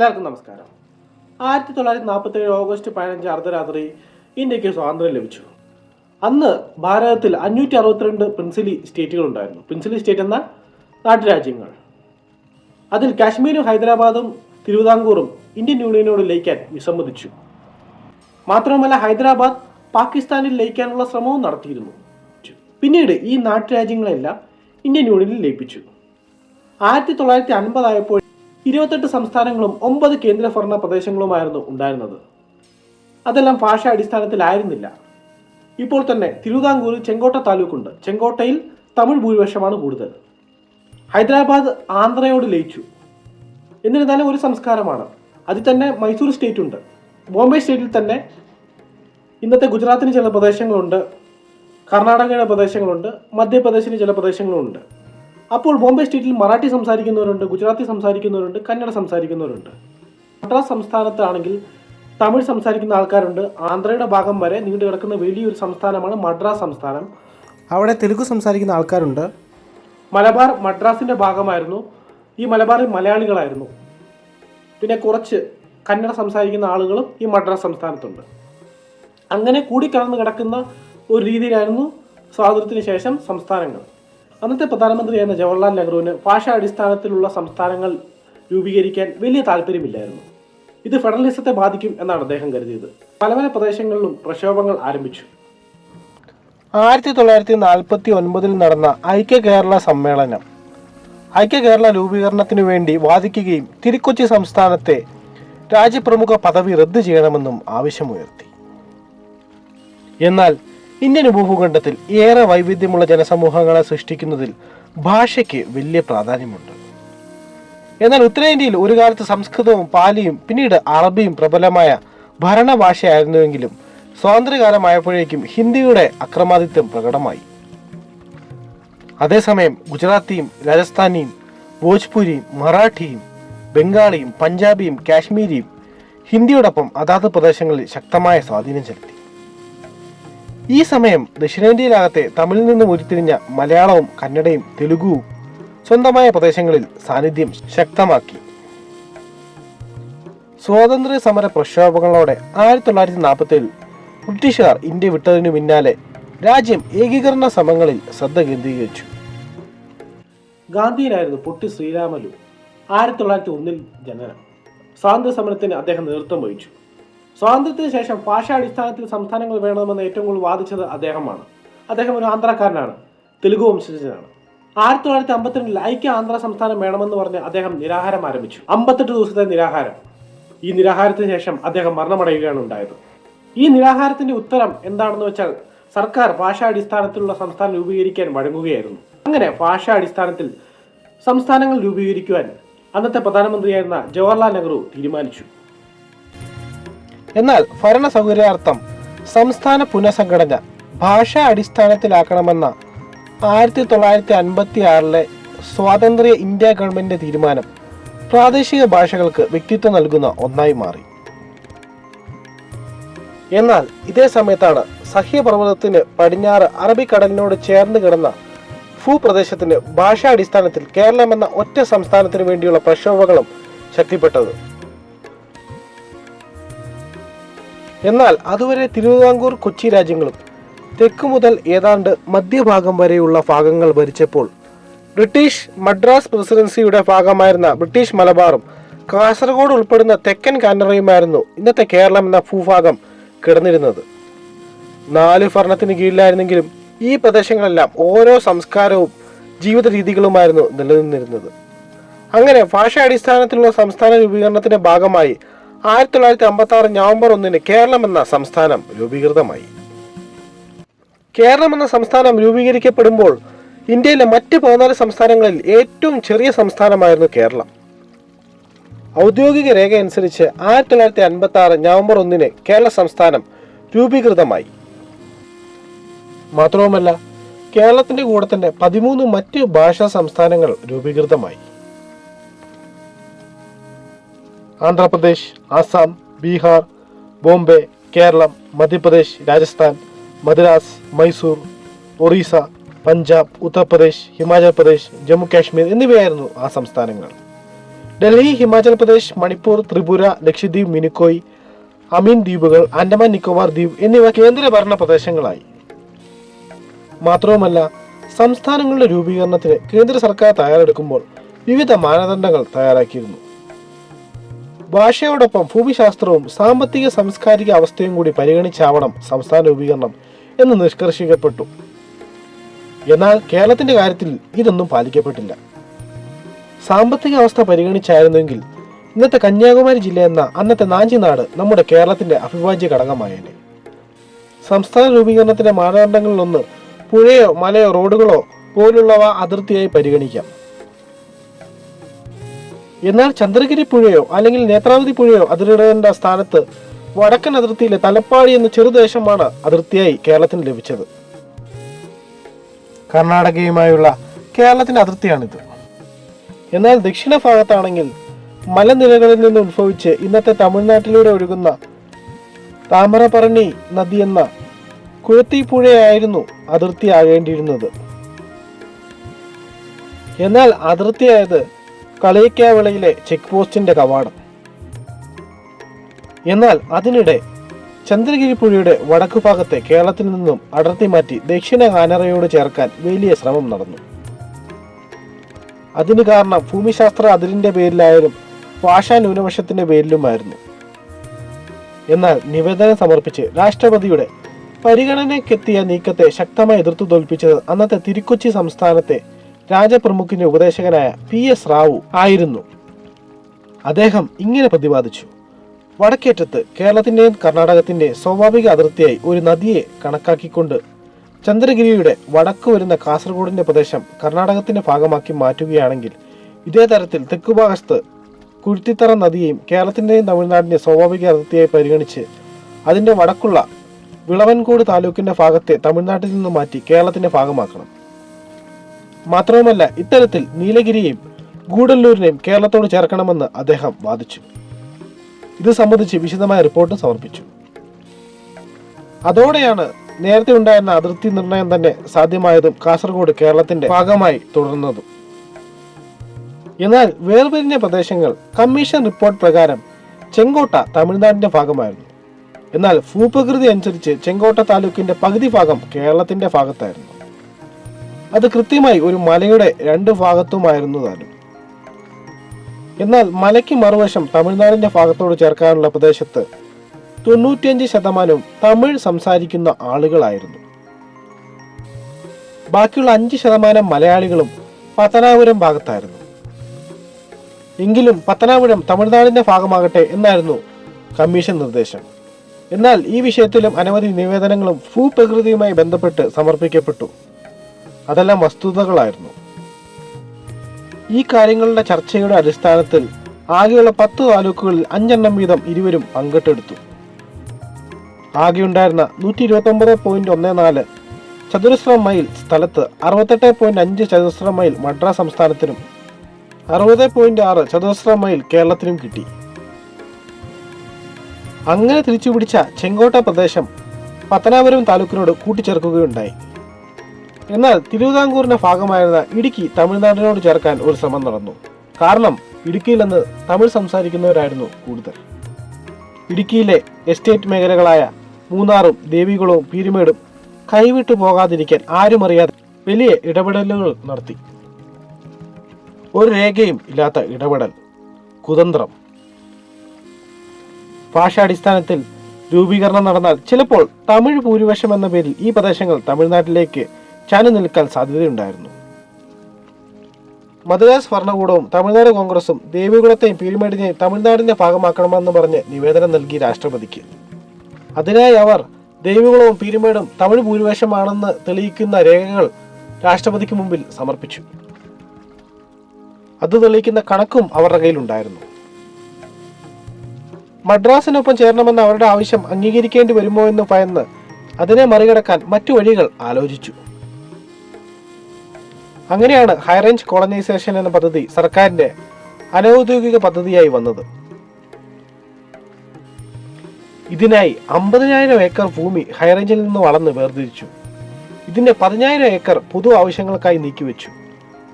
എല്ലാവർക്കും നമസ്കാരം. 1947 ഓഗസ്റ്റ് 15 അർദ്ധരാത്രി ഇന്ത്യക്ക് സ്വാതന്ത്ര്യം ലഭിച്ചു. അന്ന് ഭാരതത്തിൽ 562 പ്രിൻസിലി സ്റ്റേറ്റുകളുണ്ടായിരുന്നു. പ്രിൻസിലി സ്റ്റേറ്റ് എന്ന നാട്ടുരാജ്യങ്ങൾ. അതിൽ കാശ്മീരും ഹൈദരാബാദും തിരുവിതാംകൂറും ഇന്ത്യൻ യൂണിയനോട് ലയിക്കാൻ വിസമ്മതിച്ചു. മാത്രമല്ല ഹൈദരാബാദ് പാകിസ്ഥാനിൽ ലയിക്കാനുള്ള ശ്രമവും നടത്തിയിരുന്നു. പിന്നീട് ഈ നാട്ടുരാജ്യങ്ങളെല്ലാം ഇന്ത്യൻ യൂണിയനിൽ ലയിപ്പിച്ചു. 1950 ആയപ്പോൾ 28 സംസ്ഥാനങ്ങളും 9 കേന്ദ്രഭരണ പ്രദേശങ്ങളുമായിരുന്നു ഉണ്ടായിരുന്നത്. അതെല്ലാം ഭാഷാ അടിസ്ഥാനത്തിലായിരുന്നില്ല. ഇപ്പോൾ തന്നെ തിരുവിതാംകൂറിൽ ചെങ്കോട്ട താലൂക്കുണ്ട്. ചെങ്കോട്ടയിൽ തമിഴ് ഭൂരിപക്ഷമാണ് കൂടുതൽ. ഹൈദരാബാദ് ആന്ധ്രയോട് ലയിച്ചു. എന്നിരുന്നാലും ഒരു സംസ്കാരമാണ്. അതിൽ തന്നെ മൈസൂർ സ്റ്റേറ്റ് ഉണ്ട്. ബോംബെ സ്റ്റേറ്റിൽ തന്നെ ഇന്നത്തെ ഗുജറാത്തിന് ചില പ്രദേശങ്ങളുണ്ട്, കർണാടകയുടെ പ്രദേശങ്ങളുണ്ട്, മധ്യപ്രദേശിന് ചില പ്രദേശങ്ങളുണ്ട്. അപ്പോൾ ബോംബെ സ്റ്റേറ്റിൽ മറാഠി സംസാരിക്കുന്നവരുണ്ട്, ഗുജറാത്തി സംസാരിക്കുന്നവരുണ്ട്, കന്നഡ സംസാരിക്കുന്നവരുണ്ട്. മദ്രാസ് സംസ്ഥാനത്താണെങ്കിൽ തമിഴ് സംസാരിക്കുന്ന ആൾക്കാരുണ്ട്. ആന്ധ്രയുടെ ഭാഗം വരെ നീണ്ടു കിടക്കുന്ന വലിയൊരു സംസ്ഥാനമാണ് മദ്രാസ് സംസ്ഥാനം. അവിടെ തെലുഗു സംസാരിക്കുന്ന ആൾക്കാരുണ്ട്. മലബാർ മദ്രാസിൻ്റെ ഭാഗമായിരുന്നു. ഈ മലബാറിൽ മലയാളികളായിരുന്നു. പിന്നെ കുറച്ച് കന്നഡ സംസാരിക്കുന്ന ആളുകളും ഈ മദ്രാസ് സംസ്ഥാനത്തുണ്ട്. അങ്ങനെ കൂടിക്കലർന്ന് കിടക്കുന്ന ഒരു രീതിയിലായിരുന്നു സ്വാതന്ത്ര്യത്തിന് ശേഷം സംസ്ഥാനങ്ങൾ. അന്നത്തെ പ്രധാനമന്ത്രിയായിരുന്ന ജവഹർലാൽ നെഹ്റുവിന് ഭാഷാ അടിസ്ഥാനത്തിലുള്ള സംസ്ഥാനങ്ങൾ രൂപീകരിക്കാൻ വലിയ താല്പര്യമില്ലായിരുന്നു. ഇത് ഫെഡറലിസത്തെ ബാധിക്കും എന്നാണ് അദ്ദേഹം കരുതിയത്. പല പല പ്രദേശങ്ങളിലും പ്രക്ഷോഭങ്ങൾ ആരംഭിച്ചു. 1949 നടന്ന ഐക്യ കേരള സമ്മേളനം ഐക്യ കേരള രൂപീകരണത്തിനു വേണ്ടി വാദിക്കുകയും തിരുക്കൊച്ചി സംസ്ഥാനത്തെ രാജ്യപ്രമുഖ പദവി റദ്ദു ചെയ്യണമെന്നും ആവശ്യമുയർത്തി. എന്നാൽ ഇന്ത്യൻ ഭൂഭൂഖണ്ഡത്തിൽ ഏറെ വൈവിധ്യമുള്ള ജനസമൂഹങ്ങളെ സൃഷ്ടിക്കുന്നതിൽ ഭാഷയ്ക്ക് വലിയ പ്രാധാന്യമുണ്ട്. എന്നാൽ ഉത്തരേന്ത്യയിൽ ഒരു കാലത്ത് സംസ്കൃതവും പാലിയും പിന്നീട് അറബിയും പ്രബലമായ ഭരണഭാഷയായിരുന്നുവെങ്കിലും സ്വാതന്ത്ര്യകാലമായപ്പോഴേക്കും ഹിന്ദിയുടെ അക്രമാദിത്യം പ്രകടമായി. അതേസമയം ഗുജറാത്തിയും രാജസ്ഥാനിയും ഭോജ്പുരിയും മറാഠിയും ബംഗാളിയും പഞ്ചാബിയും കാശ്മീരിയും ഹിന്ദിയോടൊപ്പം അതാത് പ്രദേശങ്ങളിൽ ശക്തമായ സ്വാധീനം ചെലുത്തി. ഈ സമയം ദക്ഷിണേന്ത്യയിലാകത്തെ തമിഴിൽ നിന്നും ഉരുത്തിരിഞ്ഞ മലയാളവും കന്നഡയും തെലുഗുവും സ്വന്തമായ പ്രദേശങ്ങളിൽ സാന്നിധ്യം ശക്തമാക്കി. സ്വാതന്ത്ര്യ സമര പ്രക്ഷോഭങ്ങളോടെ 1947 ബ്രിട്ടീഷുകാർ ഇന്ത്യ വിട്ടതിനു പിന്നാലെ രാജ്യം ഏകീകരണ ശ്രമങ്ങളിൽ ശ്രദ്ധ കേന്ദ്രീകരിച്ചു. ഗാന്ധിയിലായിരുന്നു പൊട്ടി ശ്രീരാമലു. 1901 ജനനം. സ്വാതന്ത്ര്യ സമരത്തിന് അദ്ദേഹം നേതൃത്വം വഹിച്ചു. സ്വാതന്ത്ര്യത്തിന് ശേഷം ഭാഷാ അടിസ്ഥാനത്തിൽ സംസ്ഥാനങ്ങൾ വേണമെന്ന് ഏറ്റവും കൂടുതൽ വാദിച്ചത് അദ്ദേഹമാണ്. അദ്ദേഹം ഒരു ആന്ധ്രാക്കാരനാണ്, തെലുഗു വംശജനാണ്. 1952 ഐക്യ ആന്ധ്ര സംസ്ഥാനം വേണമെന്ന് പറഞ്ഞ് അദ്ദേഹം നിരാഹാരം ആരംഭിച്ചു. 58 ദിവസത്തെ നിരാഹാരം. ഈ നിരാഹാരത്തിന് ശേഷം അദ്ദേഹം മരണമടയുകയാണ് ഉണ്ടായത്. ഈ നിരാഹാരത്തിന്റെ ഉത്തരം എന്താണെന്ന് വെച്ചാൽ സർക്കാർ ഭാഷാ അടിസ്ഥാനത്തിലുള്ള സംസ്ഥാനം രൂപീകരിക്കാൻ വഴങ്ങുകയായിരുന്നു. അങ്ങനെ ഭാഷാ അടിസ്ഥാനത്തിൽ സംസ്ഥാനങ്ങൾ രൂപീകരിക്കുവാൻ അന്നത്തെ പ്രധാനമന്ത്രിയായിരുന്ന ജവഹർലാൽ നെഹ്റു തീരുമാനിച്ചു. എന്നാൽ ഭരണ സൗകര്യാർത്ഥം സംസ്ഥാന പുനഃസംഘടന ഭാഷാ അടിസ്ഥാനത്തിലാക്കണമെന്ന 1956 സ്വാതന്ത്ര്യ ഇന്ത്യ ഗവൺമെന്റിന്റെ തീരുമാനം പ്രാദേശിക ഭാഷകൾക്ക് വ്യക്തിത്വം നൽകുന്ന ഒന്നായി മാറി. എന്നാൽ ഇതേ സമയത്താണ് സഹ്യപർവ്വതത്തിന് പടിഞ്ഞാറ് അറബിക്കടലിനോട് ചേർന്ന് കിടന്ന ഭൂപ്രദേശത്തിന് ഭാഷാ അടിസ്ഥാനത്തിൽ കേരളം എന്ന ഒറ്റ സംസ്ഥാനത്തിന് വേണ്ടിയുള്ള പ്രക്ഷോഭങ്ങളും ശക്തിപ്പെട്ടത്. എന്നാൽ അതുവരെ തിരുവിതാംകൂർ കൊച്ചി രാജ്യങ്ങളും തെക്കു മുതൽ ഏതാണ്ട് മധ്യഭാഗം വരെയുള്ള ഭാഗങ്ങൾ ഭരിച്ചപ്പോൾ ബ്രിട്ടീഷ് മദ്രാസ് പ്രസിഡൻസിയുടെ ഭാഗമായിരുന്ന ബ്രിട്ടീഷ് മലബാറും കാസർഗോഡ് ഉൾപ്പെടുന്ന തെക്കൻ കാനറയുമായിരുന്നു ഇന്നത്തെ കേരളം എന്ന ഭൂഭാഗം കിടന്നിരുന്നത്. 4 ഭരണത്തിന് കീഴിലായിരുന്നെങ്കിലും ഈ പ്രദേശങ്ങളെല്ലാം ഓരോ സംസ്കാരവും ജീവിത രീതികളുമായിരുന്നു നിലനിന്നിരുന്നത്. അങ്ങനെ ഭാഷാ അടിസ്ഥാനത്തിലുള്ള സംസ്ഥാന രൂപീകരണത്തിന്റെ ഭാഗമായി 1956 നവംബർ 1 കേരളം എന്ന സംസ്ഥാനം രൂപീകൃതമായി. കേരളം എന്ന സംസ്ഥാനം രൂപീകരിക്കപ്പെടുമ്പോൾ ഇന്ത്യയിലെ മറ്റ് 14 സംസ്ഥാനങ്ങളിൽ ഏറ്റവും ചെറിയ സംസ്ഥാനമായിരുന്നു കേരളം. ഔദ്യോഗിക രേഖ അനുസരിച്ച് 1956 നവംബർ 1 കേരള സംസ്ഥാനം രൂപീകൃതമായി. മാത്രവുമല്ല കേരളത്തിന്റെ കൂടെ തന്നെ 13 മറ്റ് ഭാഷാ സംസ്ഥാനങ്ങൾ രൂപീകൃതമായി. ആന്ധ്രാപ്രദേശ്, ആസാം, ബീഹാർ, ബോംബെ, കേരളം, മധ്യപ്രദേശ്, രാജസ്ഥാൻ, മദ്രാസ്, മൈസൂർ, ഒറീസ, പഞ്ചാബ്, ഉത്തർപ്രദേശ്, ഹിമാചൽ പ്രദേശ്, ജമ്മു കാശ്മീർ എന്നിവയായിരുന്നു ആ സംസ്ഥാനങ്ങൾ. ഡൽഹി, ഹിമാചൽ പ്രദേശ്, മണിപ്പൂർ, ത്രിപുര, ലക്ഷദ്വീപ്, മിനിക്കോയ്, അമീൻ ദ്വീപുകൾ, ആൻഡമാൻ നിക്കോബാർ ദ്വീപ് എന്നിവ കേന്ദ്രഭരണ പ്രദേശങ്ങളായി. മാത്രവുമല്ല, സംസ്ഥാനങ്ങളുടെ രൂപീകരണത്തിന് കേന്ദ്ര സർക്കാർ തയ്യാറെടുക്കുമ്പോൾ വിവിധ മാനദണ്ഡങ്ങൾ തയ്യാറാക്കിയിരുന്നു. ഭാഷയോടൊപ്പം ഭൂമിശാസ്ത്രവും സാമ്പത്തിക സാംസ്കാരിക അവസ്ഥയും കൂടി പരിഗണിച്ചാവണം സംസ്ഥാന രൂപീകരണം എന്ന് നിഷ്കർഷിക്കപ്പെട്ടു. എന്നാൽ കേരളത്തിന്റെ കാര്യത്തിൽ ഇതൊന്നും പാലിക്കപ്പെട്ടില്ല. സാമ്പത്തിക അവസ്ഥ പരിഗണിച്ചായിരുന്നെങ്കിൽ ഇന്നത്തെ കന്യാകുമാരി ജില്ല എന്ന അന്നത്തെ നാഞ്ചിനാട് നമ്മുടെ കേരളത്തിന്റെ അവിഭാജ്യ ഘടകമായേനെ. സംസ്ഥാന രൂപീകരണത്തിന്റെ മാനദണ്ഡങ്ങളിലൊന്ന് പുഴയോ മലയോ റോഡുകളോ പോലുള്ളവ അതിർത്തിയായി പരിഗണിക്കാം. എന്നാൽ ചന്ദ്രഗിരി പുഴയോ അല്ലെങ്കിൽ നേത്രാവതി പുഴയോ അതിരിടേണ്ട സ്ഥാനത്ത് വടക്കൻ അതിർത്തിയിലെ തലപ്പാടി എന്ന ചെറുദേശമാണ് അതിർത്തിയായി കേരളത്തിന് ലഭിച്ചത്. കർണാടകയുമായുള്ള കേരളത്തിന്റെ അതിർത്തിയാണിത്. എന്നാൽ ദക്ഷിണ ഭാഗത്താണെങ്കിൽ മലനിരകളിൽ നിന്ന് ഉത്ഭവിച്ച് ഇന്നത്തെ തമിഴ്നാട്ടിലൂടെ ഒഴുകുന്ന താമരപരണി നദി എന്ന കുഴത്തിപ്പുഴയായിരുന്നു അതിർത്തിയാകേണ്ടിയിരുന്നത്. എന്നാൽ അതിർത്തിയായത് കളിയിക്കാവിളയിലെ ചെക്ക് പോസ്റ്റിന്റെ കവാടം. എന്നാൽ അതിനിടെ ചന്ദ്രഗിരി പുഴയുടെ വടക്കു ഭാഗത്തെ കേരളത്തിൽ നിന്നും അടർത്തി മാറ്റി ദക്ഷിണ കാനറയോട് ചേർക്കാൻ വലിയ ശ്രമം നടന്നു. അതിന് കാരണം ഭൂമിശാസ്ത്ര അതിരിന്റെ പേരിലായാലും ഭാഷാ ന്യൂനപക്ഷത്തിന്റെ പേരിലുമായിരുന്നു. എന്നാൽ നിവേദനം സമർപ്പിച്ച് രാഷ്ട്രപതിയുടെ പരിഗണനയ്ക്കെത്തിയ നീക്കത്തെ ശക്തമായി എതിർത്തു തോൽപ്പിച്ചത് അന്നത്തെ തിരുക്കൊച്ചി സംസ്ഥാനത്തെ രാജപ്രമുഖിന്റെ ഉപദേശകനായ PS റാവു ആയിരുന്നു. അദ്ദേഹം ഇങ്ങനെ പ്രതിപാദിച്ചു: വടക്കേറ്റത്ത് കേരളത്തിന്റെയും കർണാടകത്തിന്റെയും സ്വാഭാവിക അതിർത്തിയായി ഒരു നദിയെ കണക്കാക്കിക്കൊണ്ട് ചന്ദ്രഗിരിയുടെ വടക്ക് വരുന്ന കാസർഗോഡിന്റെ പ്രദേശം കർണാടകത്തിന്റെ ഭാഗമാക്കി മാറ്റുകയാണെങ്കിൽ, ഇതേ തരത്തിൽ തെക്കുഭാഗത്ത് കുരുത്തിത്തറ നദിയെയും കേരളത്തിന്റെയും തമിഴ്നാടിന്റെ സ്വാഭാവിക അതിർത്തിയായി പരിഗണിച്ച് അതിന്റെ വടക്കുള്ള വിളവൻകോട് താലൂക്കിന്റെ ഭാഗത്തെ തമിഴ്നാട്ടിൽ നിന്ന് മാറ്റി കേരളത്തിന്റെ ഭാഗമാക്കണം. മാത്രവുമല്ല, ഇത്തരത്തിൽ നീലഗിരിയെയും ഗൂഡല്ലൂരിനെയും കേരളത്തോട് ചേർക്കണമെന്ന് അദ്ദേഹം വാദിച്ചു. ഇത് സംബന്ധിച്ച് വിശദമായ റിപ്പോർട്ടും സമർപ്പിച്ചു. അതോടെയാണ് നേരത്തെ ഉണ്ടായിരുന്ന അതിർത്തി നിർണയം തന്നെ സാധ്യമായതും കാസർഗോഡ് കേരളത്തിന്റെ ഭാഗമായി തുടർന്നതും. എന്നാൽ വേർപിരിഞ്ഞ പ്രദേശങ്ങൾ കമ്മീഷൻ റിപ്പോർട്ട് പ്രകാരം ചെങ്കോട്ട തമിഴ്നാടിന്റെ ഭാഗമായിരുന്നു. എന്നാൽ ഭൂപ്രകൃതി അനുസരിച്ച് ചെങ്കോട്ട താലൂക്കിന്റെ പകുതി ഭാഗം കേരളത്തിന്റെ ഭാഗത്തായിരുന്നു. അത് കൃത്യമായി ഒരു മലയുടെ രണ്ട് ഭാഗത്തുമായിരുന്നു താനും. എന്നാൽ മലയ്ക്ക് മറുവശം തമിഴ്നാടിന്റെ ഭാഗത്തോട് ചേർക്കാനുള്ള പ്രദേശത്ത് 95% തമിഴ് സംസാരിക്കുന്ന ആളുകളായിരുന്നു. ബാക്കിയുള്ള 5% മലയാളികളും പത്തനാപുരം ഭാഗത്തായിരുന്നു. എങ്കിലും പത്തനാപുരം തമിഴ്നാടിന്റെ ഭാഗമാകട്ടെ എന്നായിരുന്നു കമ്മീഷൻ നിർദ്ദേശം. എന്നാൽ ഈ വിഷയത്തിലും അനവധി നിവേദനങ്ങളും ഭൂപ്രകൃതിയുമായി ബന്ധപ്പെട്ട് സമർപ്പിക്കപ്പെട്ടു. അതെല്ലാം വസ്തുതകളായിരുന്നു. ഈ കാര്യങ്ങളുടെ ചർച്ചയുടെ അടിസ്ഥാനത്തിൽ ആകെയുള്ള 10 താലൂക്കുകളിൽ 5 വീതം ഇരുവരും പങ്കിട്ടെടുത്തു. ആകെയുണ്ടായിരുന്ന 129.14 ചതുരശ്ര മൈൽ സ്ഥലത്ത് 68.5 ചതുരശ്ര മൈൽ മദ്രാസ് സംസ്ഥാനത്തിനും 60.6 ചതുരശ്ര മൈൽ കേരളത്തിനും കിട്ടി. അങ്ങനെ തിരിച്ചുപിടിച്ച ചെങ്കോട്ട പ്രദേശം പത്തനാപുരം താലൂക്കിനോട് കൂട്ടിച്ചേർക്കുകയുണ്ടായി. എന്നാൽ തിരുവിതാംകൂറിന്റെ ഭാഗമായിരുന്ന ഇടുക്കി തമിഴ്നാടിനോട് ചേർക്കാൻ ഒരു ശ്രമം നടന്നു. കാരണം ഇടുക്കിയിൽ നിന്ന് തമിഴ് സംസാരിക്കുന്നവരായിരുന്നു കൂടുതൽ. ഇടുക്കിയിലെ എസ്റ്റേറ്റ് മേഖലകളായ മൂന്നാറും ദേവികുളവും പീരുമേടും കൈവിട്ടു പോകാതിരിക്കാൻ ആരും അറിയാതെ വലിയ ഇടപെടലുകൾ നടത്തി. ഒരു രേഖയും ഇല്ലാത്ത ഇടപെടൽ, കുതന്ത്രം. ഭാഷാടിസ്ഥാനത്തിൽ രൂപീകരണം നടന്നാൽ ചിലപ്പോൾ തമിഴ് ഭൂരിപക്ഷം എന്ന പേരിൽ ഈ പ്രദേശങ്ങൾ തമിഴ്നാട്ടിലേക്ക് ചാഞ്ഞു നിൽക്കാൻ സാധ്യതയുണ്ടായിരുന്നു. മദ്രാസ് ഭരണകൂടവും തമിഴ്നാട് കോൺഗ്രസും ദേവികുളത്തെയും പീരുമേടിനെയും തമിഴ്നാടിന്റെ ഭാഗമാക്കണമെന്ന് പറഞ്ഞ് നിവേദനം നൽകി രാഷ്ട്രപതിക്ക്. അതിനായി അവർ ദേവികുളവും പീരുമേടും തമിഴ് ഭൂരിപക്ഷമാണെന്ന് തെളിയിക്കുന്ന രേഖകൾ രാഷ്ട്രപതിക്ക് മുമ്പിൽ സമർപ്പിച്ചു. അത് തെളിയിക്കുന്ന കണക്കും അവരുടെ കയ്യിലുണ്ടായിരുന്നു. മദ്രാസിനൊപ്പം ചേരണമെന്ന അവരുടെ ആവശ്യം അംഗീകരിക്കേണ്ടി വരുമോ എന്ന് ഭയന്ന് അതിനെ മറികടക്കാൻ മറ്റു വഴികൾ ആലോചിച്ചു. അങ്ങനെയാണ് ഹൈറേഞ്ച് കോളനൈസേഷൻ എന്ന പദ്ധതി സർക്കാരിന്റെ അനൌദ്യോഗിക പദ്ധതിയായി വന്നത്. ഇതിനായി 50,000 ഏക്കർ ഭൂമി ഹൈറേഞ്ചിൽ നിന്ന് വളർന്ന് വേർതിരിച്ചു. ഇതിന്റെ 10,000 ഏക്കർ പൊതു ആവശ്യങ്ങൾക്കായി നീക്കിവെച്ചു.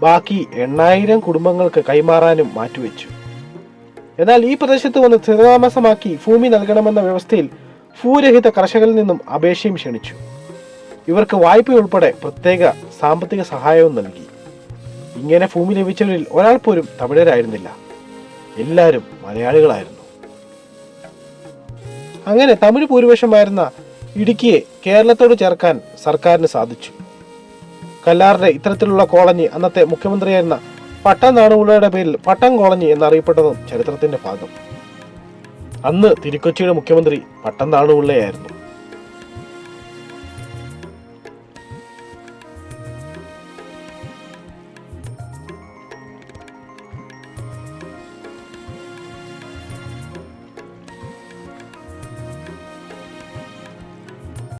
ബാക്കി 8,000 കുടുംബങ്ങൾക്ക് കൈമാറാനും മാറ്റിവെച്ചു. എന്നാൽ ഈ പ്രദേശത്ത് വന്ന് സ്ഥിരതാമസമാക്കി ഭൂമി നൽകണമെന്ന വ്യവസ്ഥയിൽ ഭൂരഹിത കർഷകരിൽ നിന്നും അപേക്ഷയും ക്ഷണിച്ചു. ഇവർക്ക് വായ്പയുൾപ്പെടെ പ്രത്യേക സാമ്പത്തിക സഹായവും നൽകി. ഇങ്ങനെ ഭൂമി ലഭിച്ചവരിൽ ഒരാൾ പോലും തമിഴരായിരുന്നില്ല, എല്ലാവരും മലയാളികളായിരുന്നു. അങ്ങനെ തമിഴ് ഭൂരിപക്ഷമായിരുന്ന ഇടുക്കിയെ കേരളത്തോട് ചേർക്കാൻ സർക്കാരിന് സാധിച്ചു. കല്ലാറിന്റെ ഇത്തരത്തിലുള്ള കോളനി അന്നത്തെ മുഖ്യമന്ത്രിയായിരുന്ന പട്ടം നാണുപിള്ളയുടെ പേരിൽ പട്ടം കോളനി എന്നറിയപ്പെട്ടതും ചരിത്രത്തിന്റെ ഭാഗം. അന്ന് തിരുക്കൊച്ചിയുടെ മുഖ്യമന്ത്രി പട്ടം നാണുപിള്ളയായിരുന്നു.